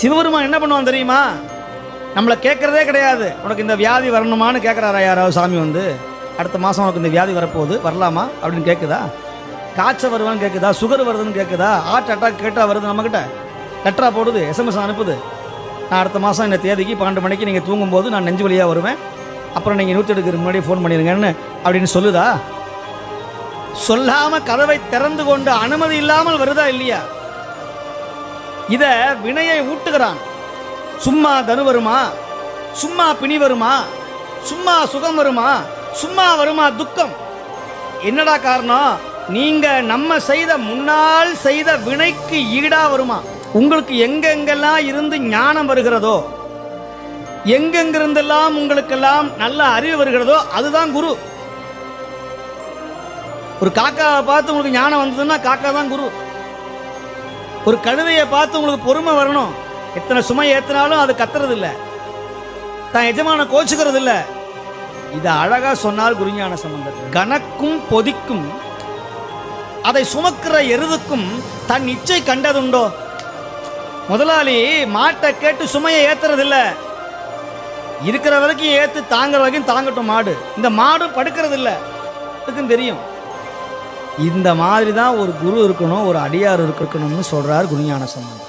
சிவபெருமான் என்ன பண்ணுவான் தெரியுமா? நம்மளை கேட்குறதே கிடையாது. உனக்கு இந்த வியாதி வரணுமான்னு கேட்குறாரா யாராவது சாமி வந்து? அடுத்த மாதம் உனக்கு இந்த வியாதி வரப்போகுது, வரலாமா அப்படின்னு கேட்குதா? காய்ச்சல் வருவான்னு கேட்குதா? சுகர் வருதுன்னு கேட்குதா? ஹார்ட் அட்டாக் கேட்டால் வருது நம்மக்கிட்ட? லெட்டராக போடுது, எஸ்எம்எஸ் அனுப்புது. நான் அடுத்த மாதம் இந்த தேதிக்கு 12 மணிக்கு நீங்கள் தூங்கும்போது நான் நெஞ்சு வழியாக வருவேன், அப்புறம் நீங்கள் 108க்கு முன்னாடியே ஃபோன் பண்ணிடுங்கன்னு அப்படின்னு சொல்லுதா? சொல்லாமல் கதவை திறந்து கொண்டு அனுமதி இல்லாமல் வருதா இல்லையா? இதை வினையை ஊட்டுகிறான். சும்மா தனு வருமா? சும்மா பிணி வருமா? சும்மா சுகம் வருமா? சும்மா வருமா துக்கம்? என்னடா காரணம்? நீங்க நம்ம செய்த முன்னால் செய்த வினைக்கு ஈடா வருமா? உங்களுக்கு எங்கெங்கெல்லாம் இருந்து ஞானம் வருகிறதோ, எங்கெங்கிருந்தெல்லாம் உங்களுக்கெல்லாம் நல்ல அறிவு வருகிறதோ அதுதான் குரு. ஒரு காக்காவை பார்த்து உங்களுக்கு ஞானம் வந்ததுன்னா காக்கா தான் குரு. ஒரு கழுதையை பார்த்து உங்களுக்கு பொறுமை வரணும். எத்தனை சுமை ஏற்றினாலும் அது கத்துறது இல்லை, தான் எஜமான கோச்சுக்கிறது இல்லை. இதை அழகா சொன்னால் குருஞான சம்பந்தர். கணக்கும் பொதிக்கும் அதை சுமக்கிற எருதுக்கும் தன் இச்சை கண்டதுண்டோ? முதலாளி மாட்டை கேட்டு சுமையை ஏத்துறதில்லை, இருக்கிற வரைக்கும் ஏத்து தாங்குற வரைக்கும் தாங்கட்டும் மாடு. இந்த மாடு படுக்கிறது இல்லை, அதுக்கும் தெரியும். இந்த மாதிரி தான் ஒரு குரு இருக்கணும், ஒரு அடியார் இருக்கணும்னு சொல்றார் குருஞான சம்பந்தர்.